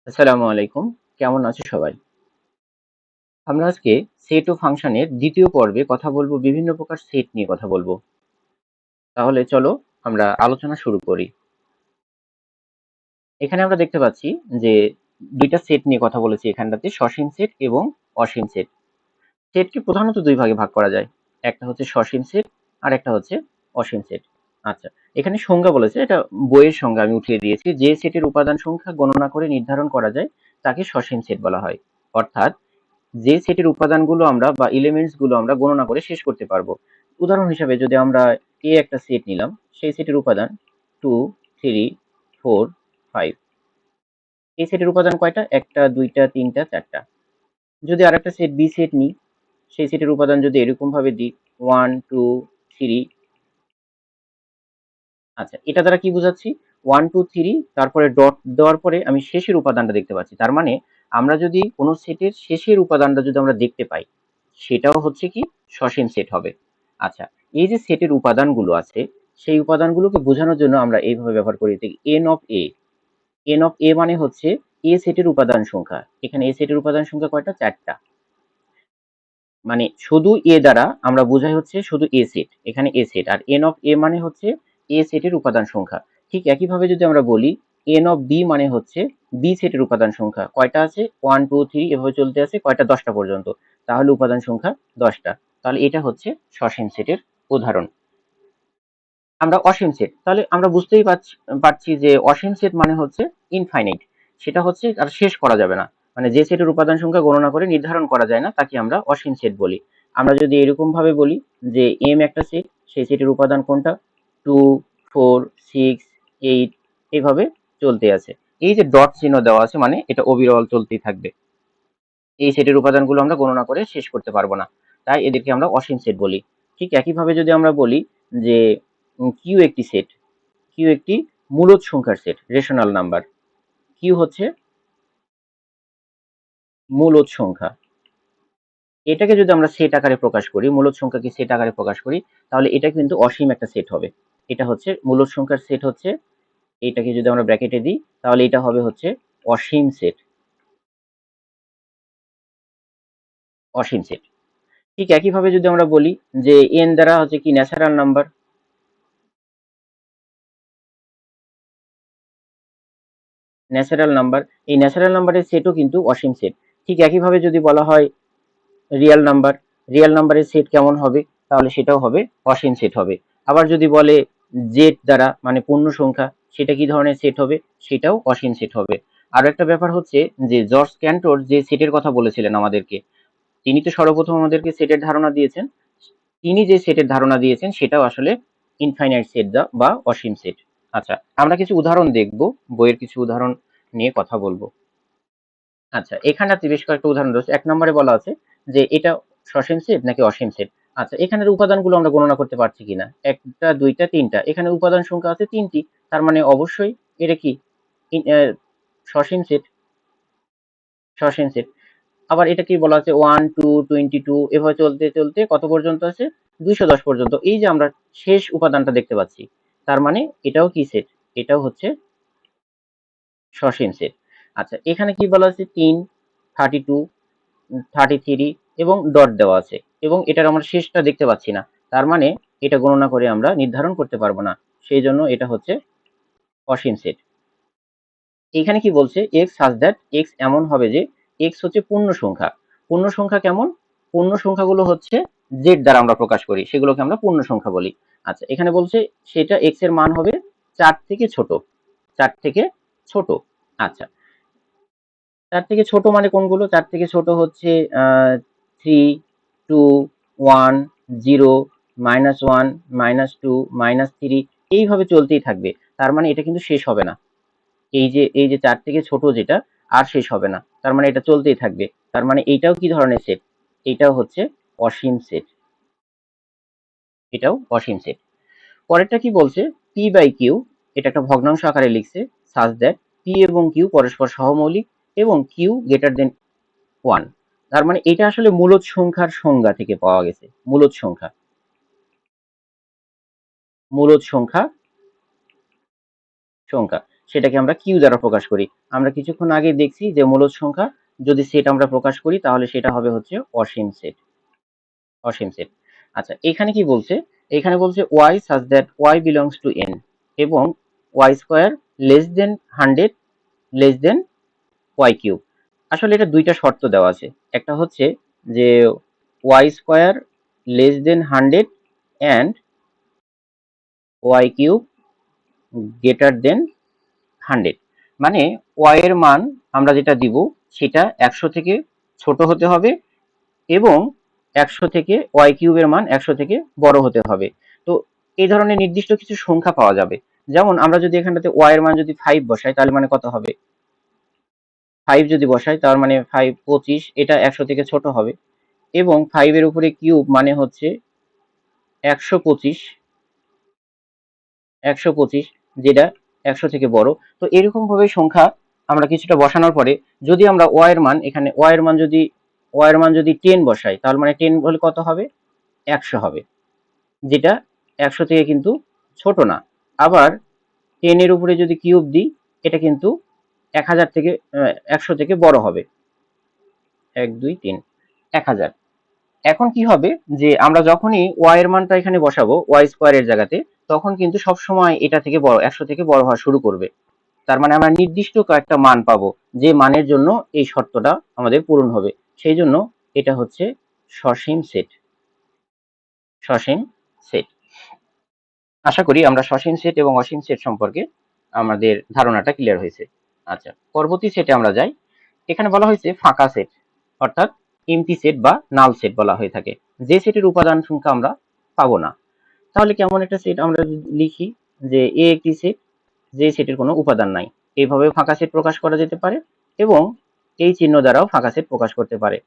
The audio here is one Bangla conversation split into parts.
আসসালামু আলাইকুম। কেমন আছো সবাই? আমরা আজকে সেট ও ফাংশনের দ্বিতীয় পর্বে কথা বলবো, বিভিন্ন প্রকার সেট নিয়ে কথা বলবো। তাহলে চলো আমরা আলোচনা শুরু করি। এখানে আমরা দেখতে পাচ্ছি যে দুইটা সেট নিয়ে কথা বলেছি এখানটাতে, সসীম সেট এবং অসীম সেট। সেটকে প্রধানত দুই ভাগে ভাগ করা যায়। একটা হচ্ছে সসীম সেট আর একটা হচ্ছে অসীম সেট। আচ্ছা, এখানে সংজ্ঞা বলেছে, এটা বইয়ের সংজ্ঞা আমি উঠিয়ে দিয়েছি। যে সেটের উপাদান সংখ্যা গণনা করে নির্ধারণ করা যায় তাকে সসীম সেট বলা হয়। অর্থাৎ যে সেটের উপাদানগুলো আমরা বা এলিমেন্টস গুলো আমরা গণনা করে শেষ করতে পারবো। উদাহরণ হিসাবে যদি আমরা একটা সেট নিলাম, সেই সেটের উপাদান 2, 3, 4, 5। এই সেটের উপাদান কয়টা? একটা, দুইটা, তিনটা, চারটা। যদি আরেকটা সেট বি সেট নিই, সেই সেটের উপাদান যদি এরকম ভাবে দিই 1, 2, 3। আচ্ছা, এটা দ্বারা কি বোঝাচ্ছি? 1, 2, 3 তারপরে ডট দেওয়ার পরে আমি শেষের উপাদানটা দেখতে পাচ্ছি। তার মানে আমরা যদি কোনো সেটের শেষের উপাদানটা যদি আমরা দেখতে পাই, সেটাও হচ্ছে কি সসীম সেট হবে। আচ্ছা, এই যে সেটের উপাদানগুলো আছে, সেই উপাদানগুলোকে বোঝানোর জন্য আমরা এইভাবে ব্যবহার করি যে n of A. N of A মানে হচ্ছে এ সেটের উপাদান সংখ্যা। এখানে এ সেটের উপাদান সংখ্যা কয়টা? 4টা। মানে শুধু এ দ্বারা আমরা বোঝাই হচ্ছে শুধু এ সেট, এখানে এ set. R N of A মানে হচ্ছে এ সেটের উপাদান সংখ্যা। ঠিক একইভাবে যদি আমরা বলি এন অফ বি মানে হচ্ছে বি সেটের উপাদান সংখ্যা। কয়টা আছে? 1, 2, 3 এভাবে চলতে আছে কয়টা? 10টা পর্যন্ত। তাহলে উপাদান সংখ্যা 10টা। তাহলে এটা হচ্ছে সসীম সেটের উদাহরণ। আমরা অসীম সেট, তাহলে আমরা বুঝতেই পারছি যে অসীম সেট মানে হচ্ছে ইনফাইনাইট। সেটা হচ্ছে আর শেষ করা যাবে না। মানে যে সেটের উপাদান সংখ্যা গণনা করে নির্ধারণ করা যায় না তাকে আমরা অসীম সেট বলি। আমরা যদি এরকম ভাবে বলি যে এম একটা সেট, সেই সেটের উপাদান কোনটা? 2, 4, 6, 8 এইভাবে চলতে আছে। এই যে ডট চিহ্ন দেওয়া আছে মানে এটা ওভারঅল চলতেই থাকবে। এই সেটের উপাদানগুলো আমরা গণনা করে শেষ করতে পারবো না, তাই এদেরকে আমরা অসীম সেট বলি। ঠিক একইভাবে যদি আমরা বলি যে কিউ একটি সেট, কিউ একটি মূলদ সংখ্যার সেট, রেশনাল নাম্বার। কিউ হচ্ছে মূলদ সংখ্যা। এটাকে যদি আমরা সেট আকারে প্রকাশ করি, মূলদ সংখ্যাকে সেট আকারে প্রকাশ করি, তাহলে এটা কিন্তু অসীম একটা সেট হবে। এটা হচ্ছে মূলদ সংখ্যার সেট হচ্ছে, এটাকে যদি আমরা ব্র্যাকেটে দিই তাহলে এটা হবে হচ্ছে অসীম সেট। অসীম সেট। ঠিক একইভাবে যদি আমরা বলি যে এন দ্বারা হচ্ছে কি ন্যাচারাল নাম্বার, ন্যাচারাল নাম্বার, এই ন্যাচারাল নাম্বারের সেটও কিন্তু অসীম সেট। ঠিক একইভাবে যদি বলা হয় রিয়েল নাম্বার, রিয়েল নাম্বারের সেট কেমন হবে? তাহলে সেটাও হবে অসীম সেট হবে। আবার যদি বলে জেড দ্বারা মানে পূর্ণ সংখ্যা, সেটা কি ধরনের সেট হবে? সেটাও অসীম সেট হবে। আরো একটা ব্যাপার হচ্ছে যে জর্জ ক্যান্টর যে সেটের কথা বলেছিলেন আমাদেরকে, তিনি তো সর্বপ্রথম আমাদেরকে সেটের ধারণা দিয়েছেন। তিনি যে সেটের ধারণা দিয়েছেন সেটাও আসলে ইনফাইনাইট সেট বা অসীম সেট। আচ্ছা, আমরা কিছু উদাহরণ দেখব, বইয়ের কিছু উদাহরণ নিয়ে কথা বলবো। আচ্ছা, এখানটাতে বেশ কয়েকটা উদাহরণ রয়েছে। ১ নম্বরে বলা আছে যে এটা সসীম সেট নাকি অসীম সেট। আচ্ছা, এখানের উপাদানগুলো আমরা গণনা করতে পারছি কিনা? ১ টা, ২ টা, ৩ টা। এখানে উপাদান সংখ্যা আছে ৩ টি। তার মানে অবশ্যই এটা কি ইন অ্যা সসীম সেট, সসীম সেট। আবার এটা কি বলা আছে 1, 2, 22 এভাবে চলতে, চলতে কত পর্যন্ত আছে? ২১০ পর্যন্ত। এই যে আমরা শেষ উপাদানটা দেখতে পাচ্ছি। তার মানে এটাও কি সেট? এটাও হচ্ছে সসীম সেট। আচ্ছা, এখানে কি বলা আছে ৩, 32, 33 এবং ডট দেওয়া আছে এবং এটার আমরা শেষটা দেখতে পাচ্ছি না। তার মানে এটা গণনা করে আমরা নির্ধারণ করতে পারবো না। সেই জন্য এটা হচ্ছে অসীম সেট। এখানে কি বলছে এক্স সাজ দ্যাট, এক্স এমন হবে যে এক্স হচ্ছে পূর্ণ সংখ্যা। পূর্ণ সংখ্যা কেমন? পূর্ণ সংখ্যাগুলো হচ্ছে জেড দ্বারা আমরা প্রকাশ করি, সেগুলোকে আমরা পূর্ণ সংখ্যা বলি। আচ্ছা, এখানে বলছে সেটা এক্স এর মান হবে 4 থেকে ছোট, 4 থেকে ছোট। আচ্ছা, 4 থেকে ছোট মানে কোনগুলো? 4 থেকে ছোট হচ্ছে 3, 2, 1, 0, -1, -2, -3 এইভাবে চলতেই থাকবে। তার মানে এটা কিন্তু শেষ হবে না। এই যে 4 থেকে ছোট যেটা আর শেষ হবে না। তার মানে এটা চলতেই থাকবে। তার মানে এইটাও কি ধরনের সেট? এইটাও হচ্ছে অসীম সেট। এটাও অসীম সেট। পরেরটা কি বলছে? পি বাই কিউ, এটা একটা ভগ্নাংশ আকারে লিখছে, সাজ দ্যাট পি এবং কিউ পরস্পর সহমৌলিক এবং কিউ গ্রেটার দেন 1। তার মানে এটা আসলে মূলদ সংখ্যার সংজ্ঞা থেকে পাওয়া গেছে। মূলদ সংখ্যা, মূলদ সংখ্যা, সংখ্যা। সেটাকে আমরা কিউ দ্বারা প্রকাশ করি। আমরা কিছুক্ষণ আগে দেখছি যে মূলদ সংখ্যা যদি সেট আমরা প্রকাশ করি তাহলে সেটা হবে হচ্ছে অসীম সেট। অসীম সেট। আচ্ছা, এখানে কি বলছে? এখানে বলছে y such that y belongs to n এবং y square less than 100 less than y cube. আসলে এটা দুইটা শর্ত দেওয়া আছে। একটা হচ্ছে যে y square less than 100 and y cube greater than 100। মানে y এর মান আমরা যেটা দিব সেটা 100 থেকে ছোট হতে হবে এবং 100 থেকে y কিউবের মান 100 থেকে বড় হতে হবে। তো এই ধরনের নির্দিষ্ট কিছু সংখ্যা পাওয়া যাবে। যেমন আমরা যদি এখানটাতে y এর মান যদি 5 বসাই তাহলে মানে কত হবে? 5 যদি বসাই তার মানে 5 25, এটা 100 থেকে ছোট হবে এবং 5 এর উপরে কিউব মানে হচ্ছে 125, 125 যেটা 100 থেকে বড়। তো এরকম ভাবে সংখ্যা আমরা কিছুটা বসানোর পরে যদি আমরা y এর মান এখানে y এর মান যদি 10 বসাই তাহলে মানে 10 হলে কত হবে? 100 হবে, যেটা 100 থেকে কিন্তু ছোট না। আবার 10 এর উপরে যদি কিউব দিই এটা কিন্তু 1000 থেকে 100 থেকে বড় হবে। 1 2 3 1000। এখন কি হবে যে আমরা যখনই y এর মানটা এখানে বসাবো y স্কয়ারের জায়গাতে তখন কিন্তু সব সময় এটা থেকে বড় 100 থেকে বড় হওয়া শুরু করবে। তার মানে আমরা নির্দিষ্ট কয়েকটা মান পাবো যে মানের জন্য এই শর্তটা আমাদের পূরণ হবে। সেই জন্য এটা হচ্ছে সসীম সেট। সসীম সেট। আশা করি আমরা সসীম সেট এবং অসীম সেট সম্পর্কে আমাদের ধারণাটা ক্লিয়ার হয়েছে। আচ্ছা, পরবর্তী সেটে আমরা যাই। এখানে বলা হয়েছে ফাঁকা সেট, অর্থাৎ এমটি সেট বা নাল সেট বলা হয়ে থাকে, যে সেটের উপাদান সংখ্যা আমরা পাবো না। তাহলে কেমন একটা সেট আমরা লিখি যে এ একটি সেট যে সেটের কোনো উপাদান নাই। এইভাবে ফাঁকা সেট প্রকাশ করা যেতে পারে এবং এই চিহ্ন দ্বারাও ফাঁকা সেট প্রকাশ করতে পারে।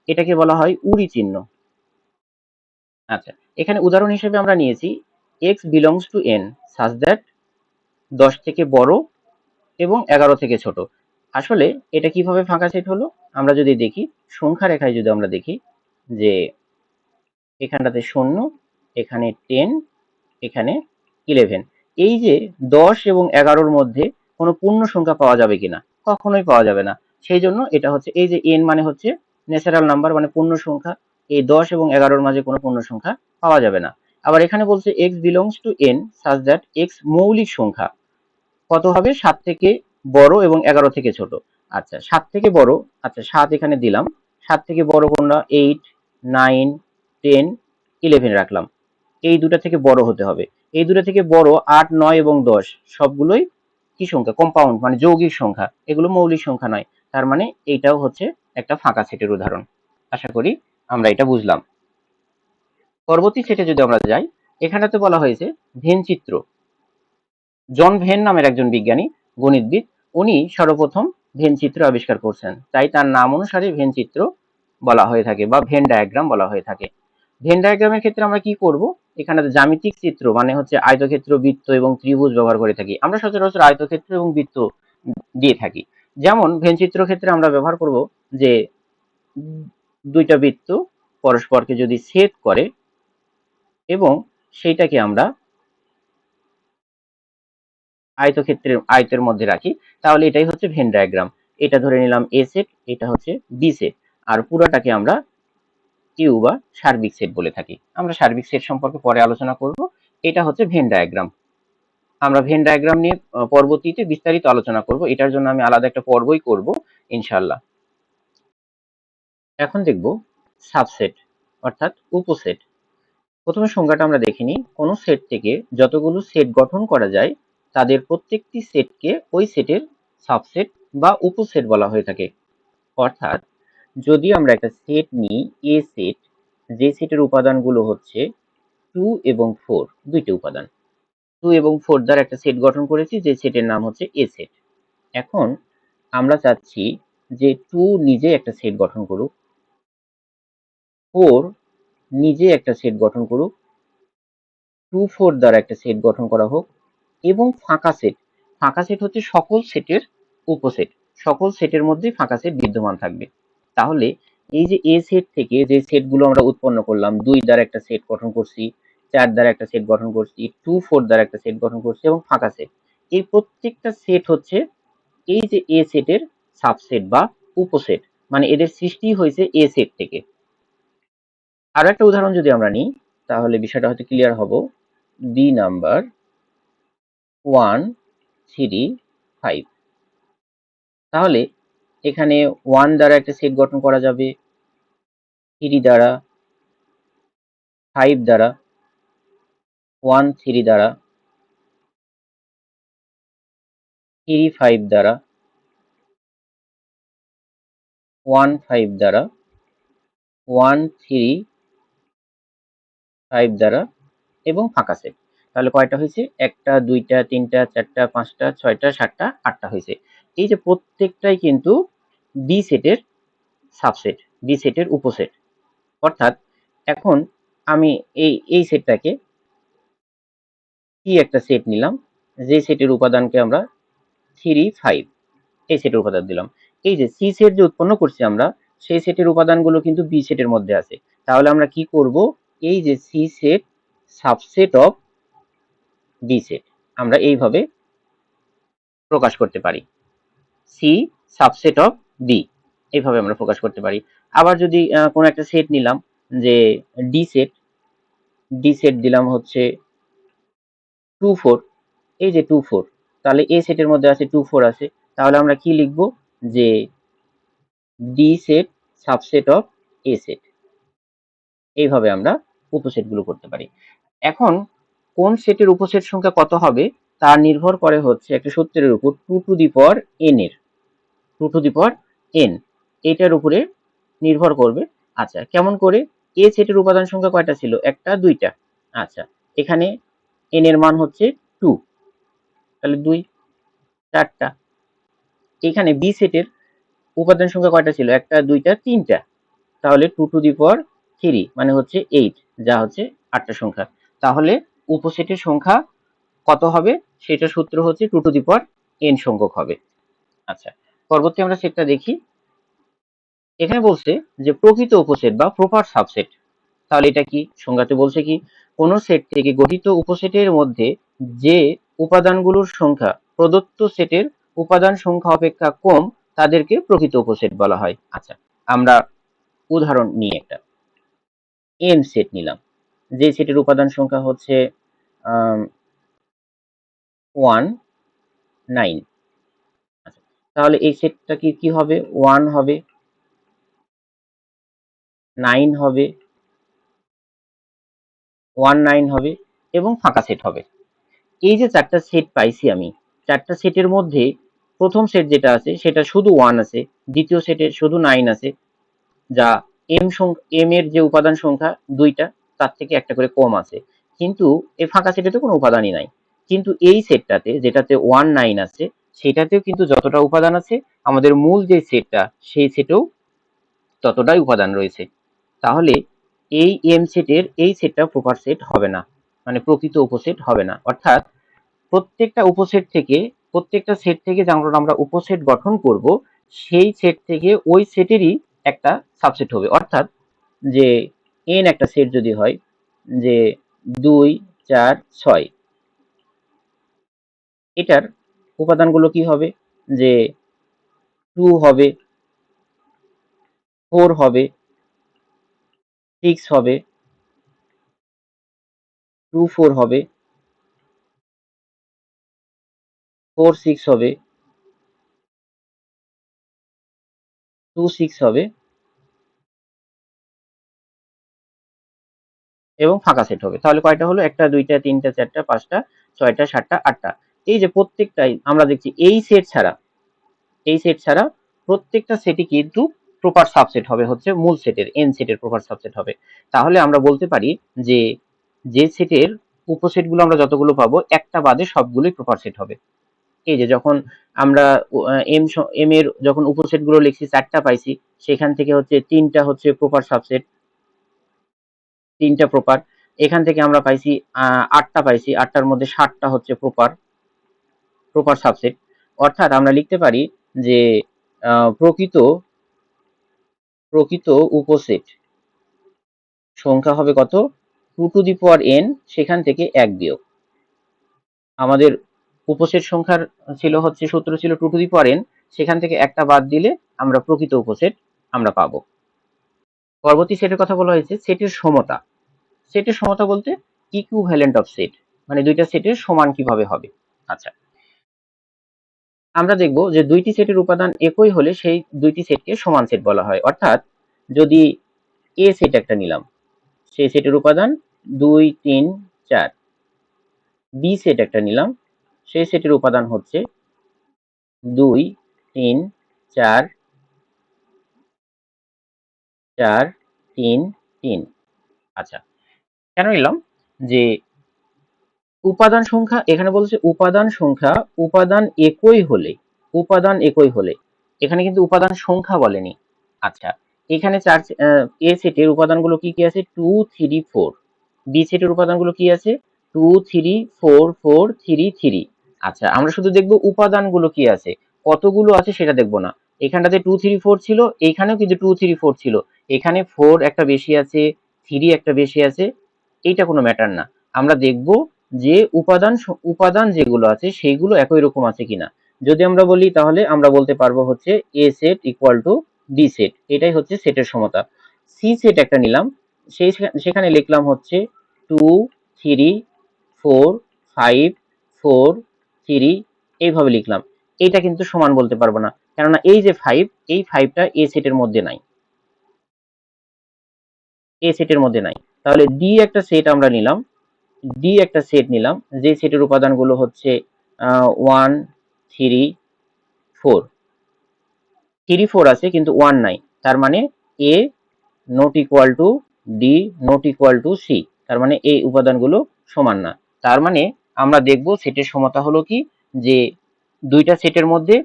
এটাকে বলা হয় উড়ি চিহ্ন। আচ্ছা, এখানে উদাহরণ হিসেবে আমরা নিয়েছি x belongs to n such that 10 থেকে বড় এবং 11 থেকে ছোট। আসলে এটা কিভাবে ফাঁকা সেট হলো? আমরা যদি দেখি সংখ্যা রেখায় যদি আমরা দেখি যে এখানটাতে 0, এখানে 10, এখানে 11। এই যে 10 এবং 11-র মধ্যে কোনো পূর্ণ সংখ্যা পাওয়া যাবে কিনা? কখনোই পাওয়া যাবে না। সেই জন্য এটা হচ্ছে এই যে n মানে হচ্ছে ন্যাচারাল নাম্বার মানে পূর্ণ সংখ্যা। এই 10 এবং 11-র মাঝে কোনো পূর্ণ সংখ্যা পাওয়া যাবে না। আবার এখানে বলছে x belongs to n such that x মৌলিক সংখ্যা কত হবে? 7 থেকে বড় এবং 11 থেকে ছোট। আচ্ছা, 7 থেকে বড়, আচ্ছা 7 এখানে দিলাম। 7 থেকে বড় কোনটা? 8, 9, 10, 11 রাখলাম। এই দুটা থেকে বড় হতে হবে। এই দুটা থেকে বড় 8, 9 এবং 10 সবগুলোই কি সংখ্যা? কম্পাউন্ড মানে যৌগিক সংখ্যা। এগুলো মৌলিক সংখ্যা নয়। তার মানে এইটাও হচ্ছে একটা ফাঁকা সেটের উদাহরণ। আশা করি আমরা এটা বুঝলাম। পরবর্তী সেটে যদি আমরা যাই, এখানেতে বলা হয়েছে ভেন চিত্র। জন ভেন নামের একজন বিজ্ঞানী গণিতবিদ, উনি সর্বপ্রথম ভেন চিত্র আবিষ্কার করছেন, তাই তার নাম অনুসারে ভেন চিত্র বলা হয়ে থাকে বা ভেন ডায়াগ্রাম বলা হয়ে থাকে। ভেন ডায়াগ্রামের ক্ষেত্রে আমরা কি করব? এখানে জ্যামিতিক চিত্র মানে হচ্ছে আয়তক্ষেত্র, বৃত্ত এবং ত্রিভুজ ব্যবহার করে থাকি। আমরা সচরাচর আয়তক্ষেত্র এবং বৃত্ত দিয়ে থাকি। যেমন ভেন চিত্র ক্ষেত্রে আমরা ব্যবহার করব যে দুইটা বৃত্ত পরস্পরকে যদি ছেদ করে এবং সেইটাকে আমরা আয়তের মধ্যে রাখি তাহলে এটাই হচ্ছে ভেন ডায়াগ্রাম। এটা ধরে নিলাম এ সেট, এটা হচ্ছে বি সেট, আর পুরাটাকে আমরা কিউ বা সার্বিক সেট বলে থাকি। আমরা সার্বিক সেট সম্পর্কে পরে আলোচনা করব। এটা হচ্ছে ভেন ডায়াগ্রাম। আমরা ভেন ডায়াগ্রাম নিয়ে পরবর্তীতে বিস্তারিত আলোচনা করব। এটার জন্য আমি আলাদা একটা পর্বই করব ইনশাআল্লাহ। এখন দেখব সাবসেট অর্থাৎ উপসেট। প্রথমে সংজ্ঞাটা আমরা দেখে নিই। কোনো সেট থেকে যতগুলো সেট গঠন করা যায় তাদের প্রত্যেকটি সেটকে ওই সেটের সাবসেট বা উপসেট বলা হয়ে থাকে। অর্থাৎ যদি আমরা একটা সেট নিই এ সেট, যে সেটের উপাদানগুলো হচ্ছে 2 এবং 4, দুইটি উপাদান 2 এবং 4 দ্বারা একটা সেট গঠন করেছি, যে সেটের নাম হচ্ছে এ সেট। এখন আমরা চাচ্ছি যে 2 নিজে একটা সেট গঠন করুক, 4 নিজে একটা সেট গঠন করুক, 2 4 দ্বারা একটা সেট গঠন করা হোক এবং ফাঁকা সেট। ফাঁকা সেট হচ্ছে সকল সেটের উপসেট। সকল সেটের মধ্যেই ফাঁকা সেট বিদ্যমান থাকবে। তাহলে এই যে এ সেট থেকে যে সেটগুলো আমরা উৎপন্ন করলাম, 2 দ্বারা একটা সেট গঠন করছি, 4 দ্বারা একটা সেট গঠন করছি, 2 4 দ্বারা একটা সেট গঠন করছি এবং ফাঁকা সেট, এই প্রত্যেকটা সেট হচ্ছে এই যে এ সেটের সাবসেট বা উপসেট, মানে এদের সৃষ্টি হয়েছে এ সেট থেকে। আরো একটা উদাহরণ যদি আমরা নিই তাহলে বিষয়টা হয়তো ক্লিয়ার হব। বি নাম্বার 1 3 5, তাহলে এখানে 1 দ্বারা একটা সেট গঠন করা যাবে, 3 দ্বারা, 5 দ্বারা, 1 3 দ্বারা, 3 5 দ্বারা, 1 5 দ্বারা, 1 3 5 দ্বারা এবং ফাঁকা সেট। তাহলে কয়টা হয়েছে? একটা, দুইটা, তিনটা, চারটা, পাঁচটা, ছয়টা, সাতটা, আটটা হয়েছে। এই যে প্রত্যেকটাই কিন্তু বি সেটের সাবসেট, বি সেটের উপসেট। অর্থাৎ এখন আমি এই সেটটাকে কি একটা সেট নিলাম, যে সেটের উপাদানকে আমরা 3 5 এই সেটের উপাদান দিলাম। এই যে সি সেট যে উৎপন্ন করছি আমরা, সেই সেটের উপাদানগুলো কিন্তু বি সেটের মধ্যে আছে। তাহলে আমরা কি করব? এই যে C set subset of B set, আমরা এইভাবে প্রকাশ করতে পারি। সি সাবসেট অফ বি, এইভাবে আমরা প্রকাশ করতে পারি। আবার যদি কোন একটা সেট নিলাম, যে ডি সেট, ডি সেট দিলাম হচ্ছে 2 4, এই যে 2 4, তাহলে এ সেটের মধ্যে আছে 2 4 আছে। তাহলে আমরা কি লিখব? যে D set subset of A set. এইভাবে আমরা উপসেট গুলো করতে পারি। এখন কোন সেটের উপসেট সংখ্যা কত হবে তা নির্ভর করে হচ্ছে একটা সূত্রের উপর, 2 টু দি পাওয়ার n এর, 2 টু দি পাওয়ার n, এটার উপরে নির্ভর করবে। আচ্ছা, কেমন করে? এ সেটের উপাদান সংখ্যা কয়টা ছিল? একটা, দুইটা। আচ্ছা, এখানে n এর মান হচ্ছে 2, তাহলে 2 চারটা। এখানে বি সেটের উপাদান সংখ্যা কয়টা ছিল? একটা, দুইটা, তিনটা। তাহলে 2 টু দি পাওয়ার 3 মানে হচ্ছে 8, যা হচ্ছে 8টা সংখ্যা। তাহলে উপসেটের সংখ্যা কত হবে? সেটা সূত্র হচ্ছে 2 টু দি পাওয়ার n সংখ্যক হবে। আচ্ছা, পরবর্তী আমরা সেটটা দেখি। এখানে বলছে যে প্রকৃত উপসেট বা প্রপার সাবসেট। তাহলে এটা কি? সংজ্ঞাতে বলছে কি, কোন সেট থেকে গঠিত উপসেটের মধ্যে যে উপাদানগুলোর সংখ্যা প্রদত্ত সেটের উপাদান সংখ্যা অপেক্ষা কম তাদেরকে প্রকৃত উপসেট বলা হয়। আচ্ছা, আমরা উদাহরণ নিয়ে একটা এন সেট নিলাম, যে সেটের উপাদান সংখ্যা হচ্ছে 1 9। আচ্ছা, তাহলে এই সেটটা কি কি হবে? 1 হবে, 9 হবে, 1 9 হবে এবং ফাঁকা সেট হবে। এই যে চারটা সেট পাইছি আমি, চারটা সেটের মধ্যে প্রথম সেট যেটা আছে সেটা শুধু 1 আছে, দ্বিতীয় সেটে শুধু 9 আছে, যা এম এর যে উপাদান সংখ্যা দুইটা, তার থেকে একটা করে কম আছে। কিন্তু এই ফাঁকা সেটে তো কোনো উপাদানই নাই। কিন্তু এই সেটটাতে যেটাতে 1 9 আছে, সেটাতেও কিন্তু যতটা উপাদান আছে, আমাদের মূল যে সেটটা সেই সেটেও ততটাই উপাদান রয়েছে। তাহলে এই এম সেটের এই সেটটা প্রপার সেট হবে না, মানে প্রকৃত উপসেট হবে না। অর্থাৎ প্রত্যেকটা উপসেট থেকে, প্রত্যেকটা সেট থেকে যখন আমরা উপসেট গঠন করব, সেই সেট থেকে ওই সেটেরই একটা সাবসেট হবে। অর্থাৎ যে এন একটা সেট যদি হয়, যে 2 4 6, এটার উপাদানগুলো কি হবে? যে 2 হবে, 4 হবে, 6 হবে, 2 4 হবে, 4 6 হবে, 2 6 হবে এবং ফাঁকা সেট হবে। তাহলে কয়টা হলো? একটা, দুইটা, তিনটা, চারটা, পাঁচটা, ছয়টা, সাতটা, আটটা। এই যে প্রত্যেকটাই আমরা দেখছি এই সেট ছাড়া, এই সেট ছাড়া প্রত্যেকটা সেটই কিন্তু প্রপার সাবসেট হবে হচ্ছে মূল সেটের, এন সেটের প্রপার সাবসেট হবে। তাহলে আমরা বলতে পারি যে যে সেটের উপসেট গুলো আমরা যতগুলো পাবো, একটা বাদে সবগুলোই প্রপার সেট হবে। এই যে যখন আমরা এম এর যখন উপসেট গুলো লিখছি, চারটা পাইছি, সেখান থেকে হচ্ছে তিনটা হচ্ছে প্রপার সাবসেট, তিনটা প্রপার। এখান থেকে আমরা পাইছি আটটা পাইছি, আটটার মধ্যে 7টা হচ্ছে প্রপার, প্রপার সাবসেট। অর্থাৎ আমরা লিখতে পারি যে প্রকৃত, প্রকৃত উপসেট সংখ্যা হবে কত? 2 টু দি পাওয়ার n, সেখান থেকে 1 বিয়োগ। আমাদের উপসেট সংখ্যার ছিল হচ্ছে সূত্র ছিল 2 টু দি পাওয়ার n, সেখান থেকে একটা বাদ দিলে আমরা প্রকৃত উপসেট আমরা পাবো। পরবর্তী সেটের কথা বলা হয়েছে সেটের সমতা। সেটের সমতা বলতে ইকুইভ্যালেন্ট অফ সেট, মানে দুইটা সেটের সমান কিভাবে হবে। আচ্ছা, আমরা দেখব যে দুইটি সেটের উপাদান একই হলে সেই দুইটি সেটকে সমান সেট বলা হয়। অর্থাৎ যদি এ সেট একটা নিলাম, সেই সেটের উপাদান 2 3 4, বি সেট একটা নিলাম, সেই সেটের উপাদান হচ্ছে 2 3 4 4 3 3। আচ্ছা, কেন নিলাম যে উপাদান সংখ্যা এখানে বলছে উপাদান সংখ্যা উপাদান একই হলে, উপাদান একই হলে, এখানে কিন্তু উপাদান সংখ্যা বলেনি। আচ্ছা, এখানে চার এ সেটের উপাদানগুলো কি কি আছে 2 3 4, বি সেটের উপাদানগুলো কি আছে 2 3 4 4 3 3। আচ্ছা, আমরা শুধু দেখব উপাদানগুলো কি আছে, কতগুলো আছে সেটা দেখব না। এখানটাতে 2 3 4 ছিল, এইখানেও কিন্তু 2 3 4 ছিল, এখানে 4 একটা বেশি আছে, 3 একটা বেশি আছে, এইটা কোনো ম্যাটার না। আমরা দেখব যে উপাদান যেগুলো আছে সেইগুলো একই রকম আছে কিনা। যদি আমরা বলি তাহলে আমরা বলতে পারবো হচ্ছে A set equal to B set, এটাই হচ্ছে সেটের সমতা। সি সেট একটা নিলাম, সেখানে লিখলাম হচ্ছে 2 3 4 5 4 3, এইভাবে লিখলাম। এটা কিন্তু সমান বলতে পারবো না, কেননা এই যে 5, এই 5টা এ সেটের মধ্যে নাই, এ সেটের মধ্যে নাই। তাহলে ডি একটা সেট আমরা নিলাম, ডি একটা সেট নিলাম, যে সেটের উপাদানগুলো হচ্ছে 1 3 4, 3 4 আছে কিন্তু 1 নাই, তার মানে A not equal to D not equal to C, তার মানে এই উপাদানগুলো সমান না। তার মানে আমরা দেখব সেটের সমতা হলো কি, যে দুইটা সেটের মধ্যে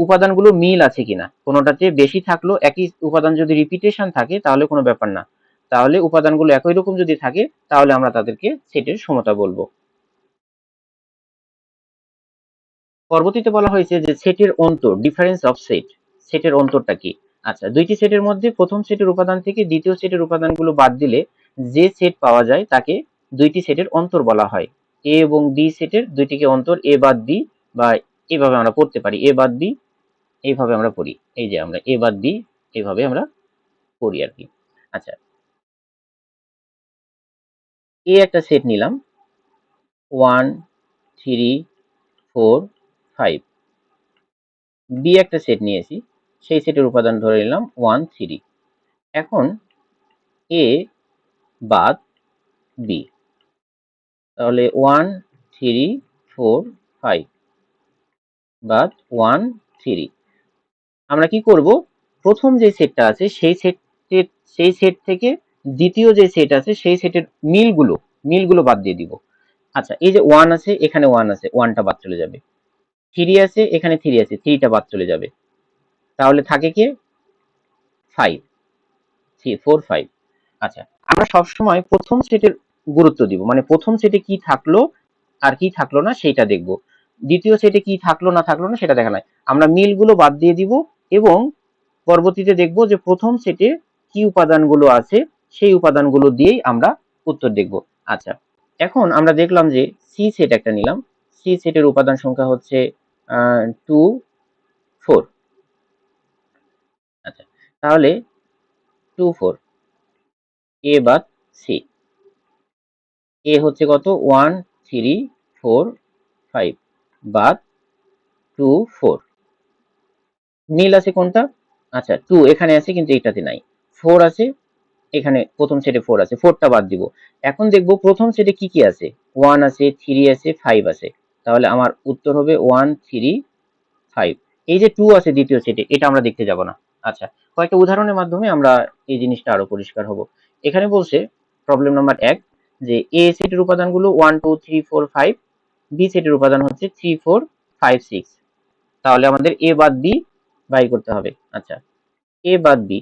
উপাদানগুলো মিল আছে কিনা। কোনোটাতে বেশি থাকলো, একই উপাদান যদি রিপিটেশন থাকে তাহলে কোনো ব্যাপার না, তাহলে উপাদানগুলো একই রকম যদি থাকে তাহলে আমরা তাদেরকে সেটের সমতা বলবো। পরবর্তীতে বলা হয়েছে যে সেটের অন্তর, ডিফারেন্স অফ সেট, সেটের অন্তরটা কি। আচ্ছা, দুইটি সেটের মধ্যে প্রথম সেটের উপাদান থেকে দ্বিতীয় সেটের উপাদানগুলো বাদ দিলে যে সেট পাওয়া যায় তাকে দুইটি সেটের অন্তর বলা হয়। এ এবং বি সেটের দুইটিকে অন্তর এ বাদ বি, বা এইভাবে আমরা পড়তে পারি এ বাদ বি, এইভাবে আমরা পড়ি, এই যে আমরা এ বাদ বি এইভাবে আমরা পড়ি আর কি। আচ্ছা, এ একটা সেট নিলাম 1 3 4 5, বি একটা সেট নিয়েছি, সেই সেটের উপাদান ধরে নিলাম 1 3। এখন এ বাদ বি, তাহলে 1 3 4 5 বাদ 1 3। আমরা কি করব, প্রথম যে সেটটা আছে সেই সেট থেকে দ্বিতীয় যে সেট আছে সেই সেটের মিলগুলো বাদ দিয়ে দিব। আচ্ছা, এই যে 1 আছে এখানে 1 আছে, 1টা বাদ চলে যাবে, 3 আছে এখানে 3 আছে, 3টা বাদ চলে যাবে, তাহলে থাকে কি 5, 3 4 5। আচ্ছা, আমরা সবসময় প্রথম সেটের গুরুত্ব দিব, মানে প্রথম সেটে কি থাকলো আর কি থাকলো না সেটা দেখব, দ্বিতীয় সেটে কি থাকলো না থাকলো না সেটা দেখা নাই। আমরা মিলগুলো বাদ দিয়ে দিব এবং পরবর্তীতে দেখব যে প্রথম সেটে কি উপাদানগুলো আছে সেই উপাদানগুলো দিয়েই আমরা উত্তর দেখব। আচ্ছা, এখন আমরা দেখলাম যে সি সেট একটা নিলাম, সি সেটের উপাদান সংখ্যা হচ্ছে 2 4। আচ্ছা, তাহলে 2 4, এ বাদ সি, এ হচ্ছে কত 1 3 4 5 বাদ 2 4, মিল আছে কোনটা, আচ্ছা 2 এখানে আছে কিন্তু এইটাতে নাই, 4 আছে এখানে প্রথম সেটে 4 আছে, 4টা বাদ দিব। এখন দেখব প্রথম সেটে কি কি আছে, 1 আছে 3 আছে 5 আছে, তাহলে আমার উত্তর হবে 1 3 5। এই যে 2 আছে দ্বিতীয় সেটে, এটা আমরা দেখতে যাব না। আচ্ছা, কয়েকটা উদাহরণের মাধ্যমে আমরা এই জিনিসটা আরো পরিষ্কার হব। এখানে বলছে প্রবলেম নাম্বার 1 যে এ সেটের উপাদানগুলো 1 2 3 4 5, বি সেটের উপাদান হচ্ছে 3 4 5 6, তাহলে আমাদের এ বাদ বি বাই করতে হবে। আচ্ছা, এ বাদ বি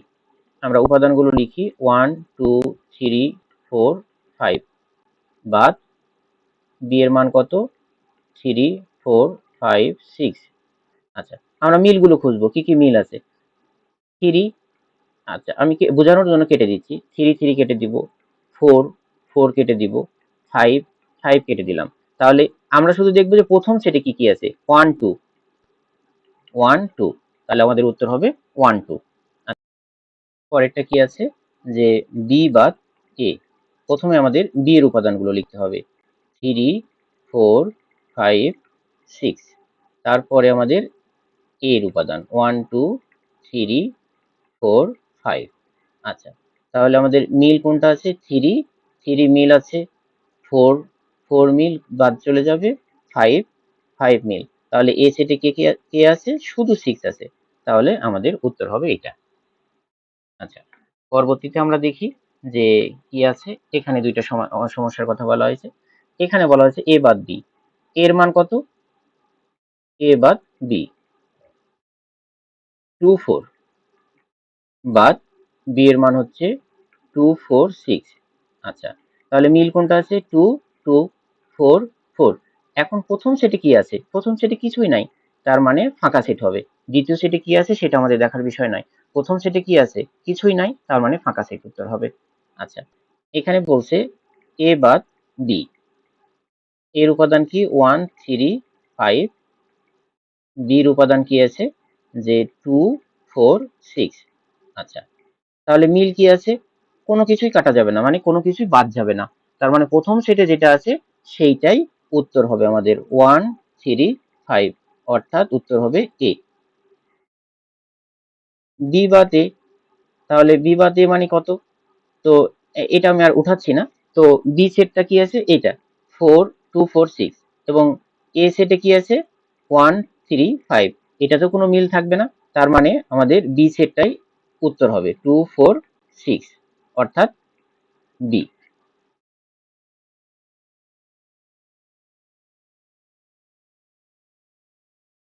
আমরা উপাদানগুলো লিখি 1 2 3 4 5 বাদ বি এর মান কত 3 4 5 6। আচ্ছা, আমরা মিলগুলো খুঁজবো, কি কি মিল আছে 3, আচ্ছা আমি বোঝানোর জন্য কেটে দিচ্ছি, 3 3 কেটে দিব, 4 4 কেটে দিব, 5 5 কেটে দিলাম, তাহলে আমরা শুধু দেখবো যে প্রথম সেটে কি কি আছে, 1 2 1 2, তাহলে আমাদের উত্তর হবে 1 2। পরেরটা কি আছে যে বি বাদ এ, প্রথমে আমাদের বি এর উপাদানগুলো লিখতে হবে, 3 4 5 6, তারপরে আমাদের এ এর উপাদান 1 2 3 4 5। আচ্ছা, তাহলে আমাদের মিল কোনটা আছে, 3 মিল আছে, 4 মিল বাদ চলে যাবে, 5 মিল, তাহলে এ সেটে কে কে কে আছে, শুধু 6 আছে, তাহলে আমাদের উত্তর হবে এটা। আচ্ছা, পরবর্তীতে আমরা দেখি যে কি আছে, এখানে দুইটা সমস্যার কথা বলা হয়েছে। এখানে বলা হয়েছে এ বাদ বি, এর মান কত, এ বাদ বি 2 4, বাদ বি এর মান হচ্ছে 2 4 6। আচ্ছা, তাহলে মিল কোনটা আছে, 2 2 4 4। এখন প্রথম সেটে কি আছে, প্রথম সেটে কিছুই নাই, তার মানে ফাঁকা সেট হবে। দ্বিতীয় সেটে কি আছে সেটা আমাদের দেখার বিষয় নয়, প্রথম সেটে কি আছে, কিছুই নাই, তার মানে ফাঁকা সেট উত্তর হবে। আচ্ছা, এখানে বলছে এ বাদ বি, এর উপাদান কি 1 3 5, বি এর উপাদান কি আছে যে 2 4 6। আচ্ছা, তাহলে মিল কি আছে, কোনো কিছুই কাটা যাবে না, মানে কোনো কিছুই বাদ যাবে না, তার মানে প্রথম সেটে যেটা আছে সেইটাই উত্তর হবে আমাদের 1 3 5, অর্থাৎ উত্তর হবে এ। বি বাদ এ, তাহলে বি বাদ এ মানে কত, তো এটা আমি আর উঠাচ্ছি না। তো বি সেটটা কি আছে, এটা 4 2 4 6, এবং এ সেটে কি আছে 1 3 5, এটা তো কোনো মিল থাকবে না, তার মানে আমাদের বি সেটটাই উত্তর হবে 2 4 6, অর্থাৎ বি।